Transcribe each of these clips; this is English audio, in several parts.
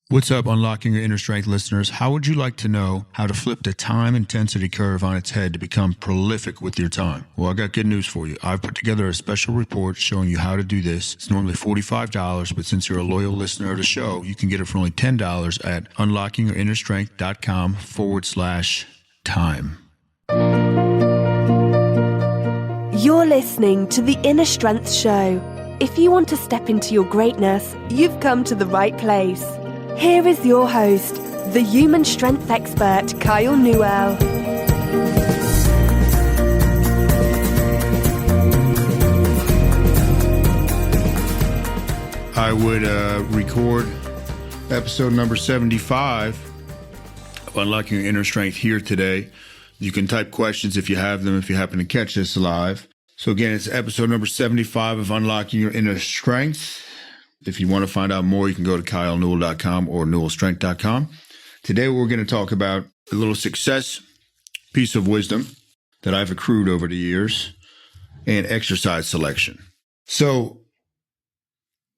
What's up, Unlocking Your Inner Strength listeners? How would you like to know how to flip the time intensity curve on its head to become prolific with your time? Well, I got good news for you. I've put together a special report showing you how to do this. It's normally $45, but since you're a loyal listener of the show, you can get it for only $10 at unlockingyourinnerstrength.com/time. You're listening to The Inner Strength Show. If you want to step into your greatness, you've come to the right place. Here is your host, the human strength expert, Kyle Newell. I would record episode number 75 of Unlocking Your Inner Strength here today. You can type questions if you have them, if you happen to catch this live. So again, it's episode number 75 of Unlocking Your Inner Strength. If you want to find out more, you can go to kylenewell.com or newellstrength.com. Today, we're going to talk about a little success piece of wisdom that I've accrued over the years and exercise selection. So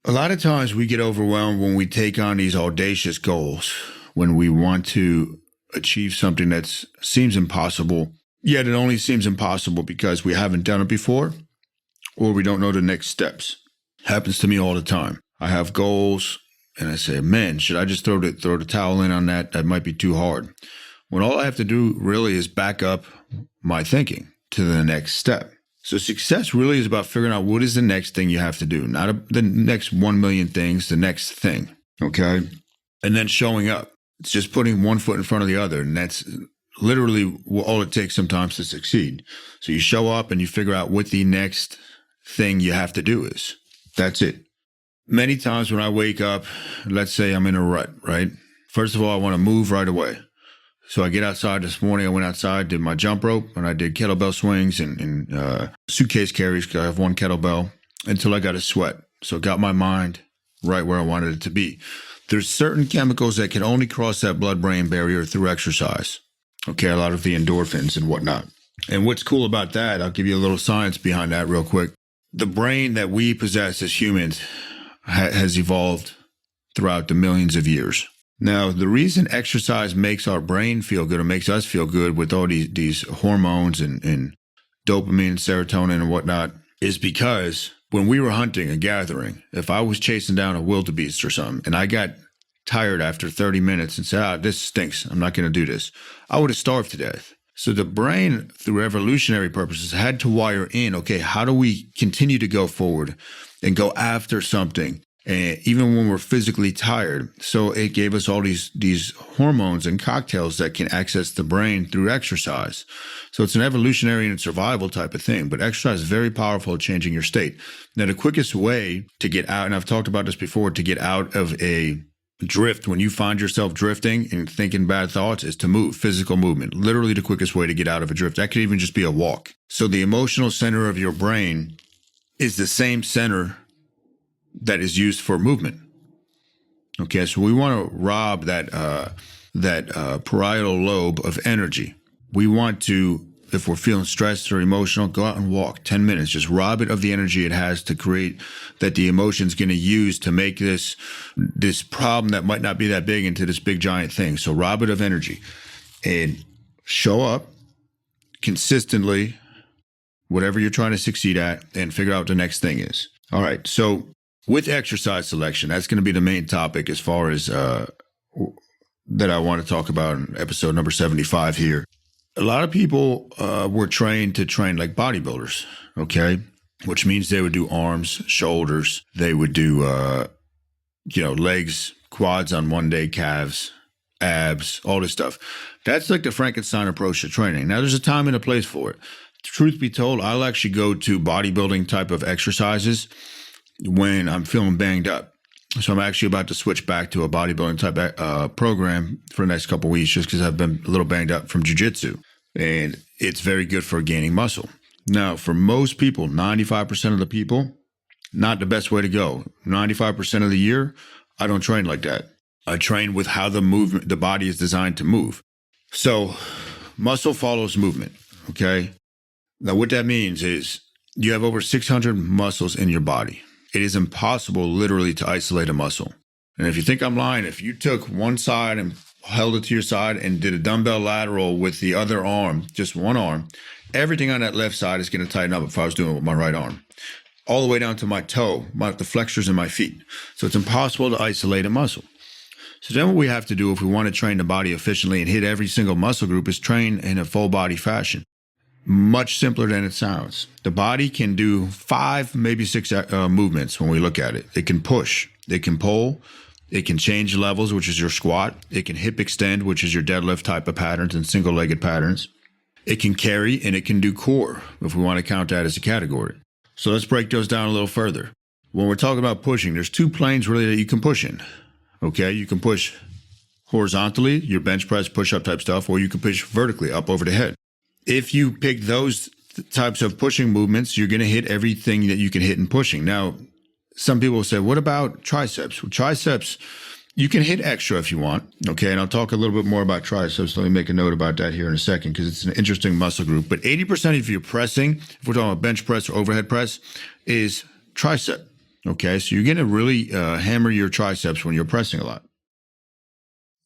a lot of times we get overwhelmed when we take on these audacious goals, when we want to achieve something that seems impossible, yet it only seems impossible because we haven't done it before or we don't know the next steps. Happens to me all the time. I have goals and I say, man, should I just throw the towel in on that? That might be too hard. When all I have to do really is back up my thinking to the next step. So success really is about figuring out what is the next thing you have to do, not the next 1 million things, the next thing, okay? And then showing up. It's just putting one foot in front of the other, and that's literally all it takes sometimes to succeed. So you show up and you figure out what the next thing you have to do is. That's it. Many times when I wake up, let's say I'm in a rut, right? First of all, I want to move right away. So I get outside this morning. I went outside, did my jump rope, and I did kettlebell swings and suitcase carries because I have one kettlebell until I got a sweat. So it got my mind right where I wanted it to be. There's certain chemicals that can only cross that blood-brain barrier through exercise. Okay, a lot of the endorphins and whatnot. And what's cool about that, I'll give you a little science behind that real quick. The brain that we possess as humans has evolved throughout the millions of years. Now, the reason exercise makes our brain feel good or makes us feel good with all these hormones and dopamine, serotonin and whatnot is because when we were hunting and gathering, if I was chasing down a wildebeest or something and I got tired after 30 minutes and said, this stinks, I'm not going to do this, I would have starved to death. So the brain, through evolutionary purposes, had to wire in, okay, how do we continue to go forward and go after something, and even when we're physically tired? So it gave us all these hormones and cocktails that can access the brain through exercise. So it's an evolutionary and survival type of thing, but exercise is very powerful at changing your state. Now, the quickest way to get out, and I've talked about this before, to get out of a drift, when you find yourself drifting and thinking bad thoughts, is to move, physical movement. Literally the quickest way to get out of a drift. That could even just be a walk. So the emotional center of your brain is the same center that is used for movement. Okay, so we want to rob that parietal lobe of energy. We want to, if we're feeling stressed or emotional, go out and walk 10 minutes. Just rob it of the energy it has to create, that the emotion's going to use to make this problem that might not be that big into this big giant thing. So rob it of energy and show up consistently, whatever you're trying to succeed at, and figure out what the next thing is. All right. So with exercise selection, that's going to be the main topic as far as that I want to talk about in episode number 75 here. A lot of people were trained to train like bodybuilders, okay? Which means they would do arms, shoulders. They would do, legs, quads on one day, calves, abs, all this stuff. That's like the Frankenstein approach to training. Now, there's a time and a place for it. Truth be told, I'll actually go to bodybuilding type of exercises when I'm feeling banged up. So I'm actually about to switch back to a bodybuilding type program for the next couple of weeks just because I've been a little banged up from jiu-jitsu. And it's very good for gaining muscle. Now, for most people, 95% of the people, not the best way to go. 95% of the year, I don't train like that. I train with how the body is designed to move. So muscle follows movement, okay? Now, what that means is you have over 600 muscles in your body. It is impossible literally to isolate a muscle. And if you think I'm lying, if you took one side and held it to your side and did a dumbbell lateral with the other arm, just one arm, everything on that left side is going to tighten up if I was doing it with my right arm, all the way down to my toe, the flexors in my feet. So it's impossible to isolate a muscle. So then what we have to do if we want to train the body efficiently and hit every single muscle group is train in a full body fashion. Much simpler than it sounds. The body can do 5, maybe 6 movements when we look at it. It can push, it can pull, it can change levels, which is your squat. It can hip extend, which is your deadlift type of patterns and single-legged patterns. It can carry, and it can do core, if we want to count that as a category. So let's break those down a little further. When we're talking about pushing, there's 2 planes really that you can push in. Okay, you can push horizontally, your bench press, push-up type stuff, or you can push vertically up over the head. If you pick those types of pushing movements, you're going to hit everything that you can hit in pushing. Now, some people will say, what about triceps? Well, triceps, you can hit extra if you want, okay? And I'll talk a little bit more about triceps. Let me make a note about that here in a second because it's an interesting muscle group. But 80% of your pressing, if we're talking about bench press or overhead press, is tricep, okay? So you're going to really hammer your triceps when you're pressing a lot.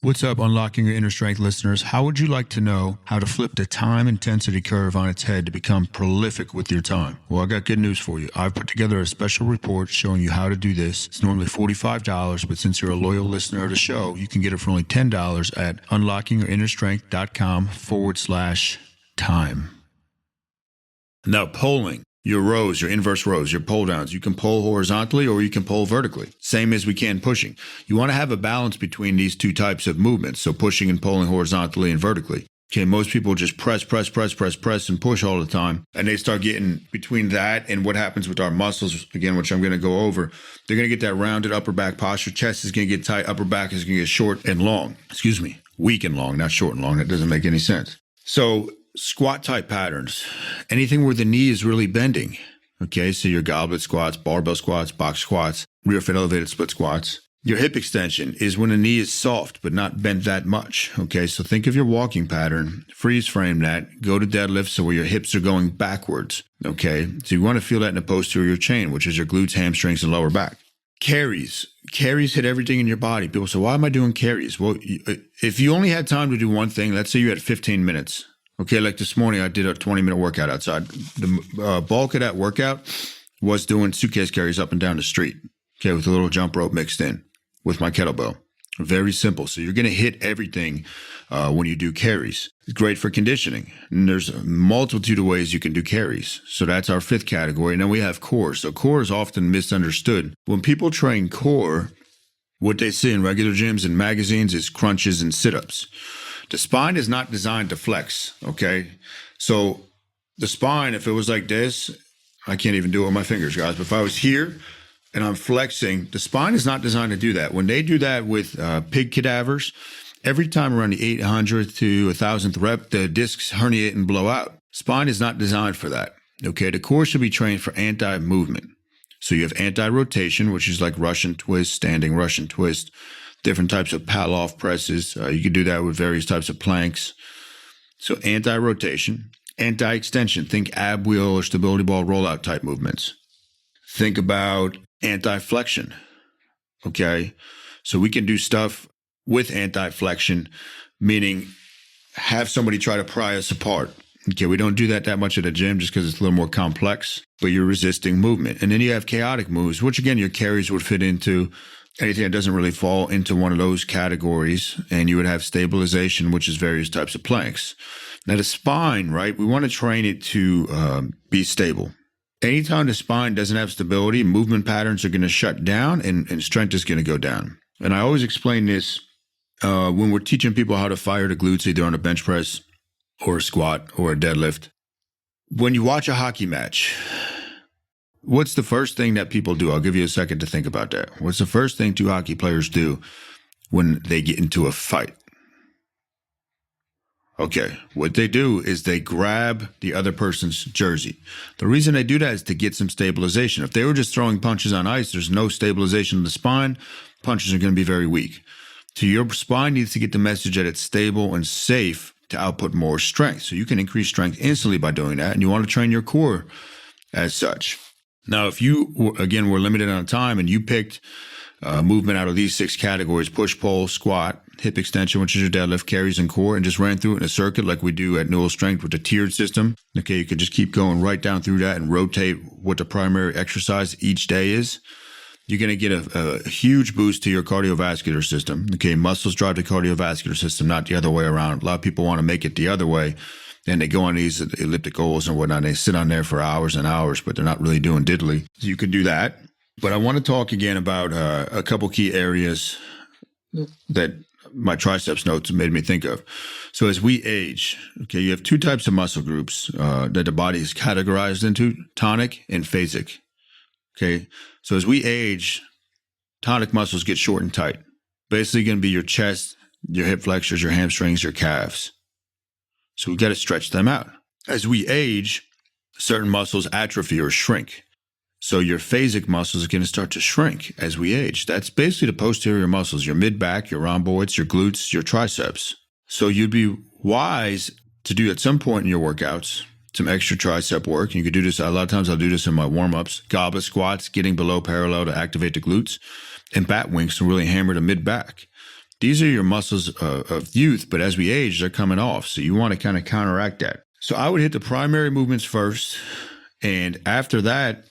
What's up, Unlocking Your Inner Strength listeners? How would you like to know how to flip the time intensity curve on its head to become prolific with your time? Well, I got good news for you. I've put together a special report showing you how to do this. It's normally $45, but since you're a loyal listener of the show, you can get it for only $10 at unlockingyourinnerstrength.com/time. Now, polling. Your rows, your inverse rows, your pull downs. You can pull horizontally or you can pull vertically. Same as we can pushing. You want to have a balance between these 2 types of movements. So pushing and pulling horizontally and vertically. Okay, most people just press, and push all the time. And they start getting between that and what happens with our muscles, again, which I'm going to go over. They're going to get that rounded upper back posture. Chest is going to get tight. Upper back is going to get short and long. Weak and long, not short and long. That doesn't make any sense. So squat type patterns, anything where the knee is really bending. Okay, so your goblet squats, barbell squats, box squats, rear foot elevated split squats. Your hip extension is when the knee is soft but not bent that much. Okay, so think of your walking pattern, freeze frame that, go to deadlift so where your hips are going backwards. Okay, so you want to feel that in the posterior chain, which is your glutes, hamstrings, and lower back. Carries hit everything in your body. People say, why am I doing carries? Well, if you only had time to do one thing, let's say you had 15 minutes. Okay, like this morning, I did a 20-minute workout outside. The bulk of that workout was doing suitcase carries up and down the street, okay, with a little jump rope mixed in with my kettlebell. Very simple. So you're going to hit everything when you do carries. It's great for conditioning. And there's a multitude of ways you can do carries. So that's our 5th category. And then we have core. So core is often misunderstood. When people train core, what they see in regular gyms and magazines is crunches and sit-ups. The spine is not designed to flex, okay? So the spine, if it was like this, I can't even do it with my fingers, guys, but if I was here and I'm flexing, the spine is not designed to do that. When they do that with pig cadavers, every time around the 800th to 1,000th rep, the discs herniate and blow out. Spine is not designed for that, okay? The core should be trained for anti-movement. So you have anti-rotation, which is like Russian twist, standing Russian twist, different types of Palloff presses. You could do that with various types of planks. So anti-rotation, anti-extension. Think ab wheel or stability ball rollout type movements. Think about anti-flexion. Okay. So we can do stuff with anti-flexion, meaning have somebody try to pry us apart. Okay. We don't do that much at a gym just because it's a little more complex, but you're resisting movement. And then you have chaotic moves, which again, your carries would fit into. Anything that doesn't really fall into one of those categories, and you would have stabilization, which is various types of planks. Now, the spine, right, we want to train it to be stable. Anytime the spine doesn't have stability, movement patterns are going to shut down and strength is going to go down. And I always explain this when we're teaching people how to fire the glutes, either on a bench press or a squat or a deadlift. When you watch a hockey match, what's the first thing that people do? I'll give you a second to think about that. What's the first thing 2 hockey players do when they get into a fight? Okay, what they do is they grab the other person's jersey. The reason they do that is to get some stabilization. If they were just throwing punches on ice, there's no stabilization of the spine. Punches are going to be very weak. So your spine needs to get the message that it's stable and safe to output more strength. So you can increase strength instantly by doing that, and you want to train your core as such. Now, if you, again, were limited on time and you picked movement out of these 6 categories: push, pull, squat, hip extension, which is your deadlift, carries, and core, and just ran through it in a circuit like we do at Newell Strength with the tiered system. Okay, you could just keep going right down through that and rotate what the primary exercise each day is. You're going to get a huge boost to your cardiovascular system. Okay, muscles drive the cardiovascular system, not the other way around. A lot of people want to make it the other way, and they go on these ellipticals and whatnot. They sit on there for hours and hours, but they're not really doing diddly. So you can do that. But I want to talk again about a couple key areas that my triceps notes made me think of. So as we age, okay, you have 2 types of muscle groups that the body is categorized into: tonic and phasic. Okay, so as we age, tonic muscles get short and tight. Basically going to be your chest, your hip flexors, your hamstrings, your calves. So we've got to stretch them out. As we age, certain muscles atrophy or shrink. So your phasic muscles are going to start to shrink as we age. That's basically the posterior muscles, your mid-back, your rhomboids, your glutes, your triceps. So you'd be wise to do at some point in your workouts some extra tricep work. You could do this, a lot of times I'll do this in my warm-ups, goblet squats, getting below parallel to activate the glutes, and bat winks to really hammer the mid-back. These are your muscles of youth, but as we age, they're coming off. So you want to kind of counteract that. So I would hit the primary movements first, and after that,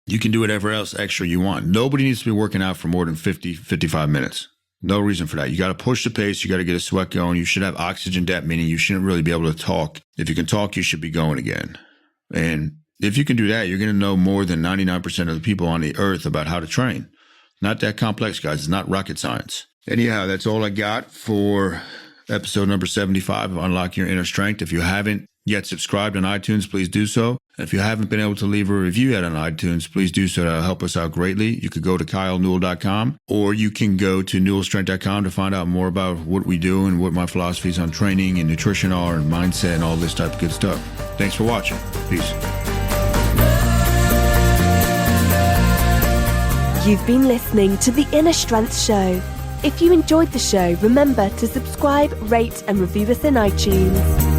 you can do whatever else extra you want. Nobody needs to be working out for more than 50, 55 minutes. No reason for that. You got to push the pace. You got to get a sweat going. You should have oxygen depth, meaning you shouldn't really be able to talk. If you can talk, you should be going again. And if you can do that, you're going to know more than 99% of the people on the earth about how to train. Not that complex, guys. It's not rocket science. Anyhow, that's all I got for episode number 75 of Unlock Your Inner Strength. If you haven't yet subscribed on iTunes, please do so. And if you haven't been able to leave a review yet on iTunes, please do so. That'll help us out greatly. You could go to kylenewell.com, or you can go to newellstrength.com to find out more about what we do and what my philosophies on training and nutrition are and mindset and all this type of good stuff. Thanks for watching. Peace. You've been listening to The Inner Strength Show. If you enjoyed the show, remember to subscribe, rate, and review us in iTunes.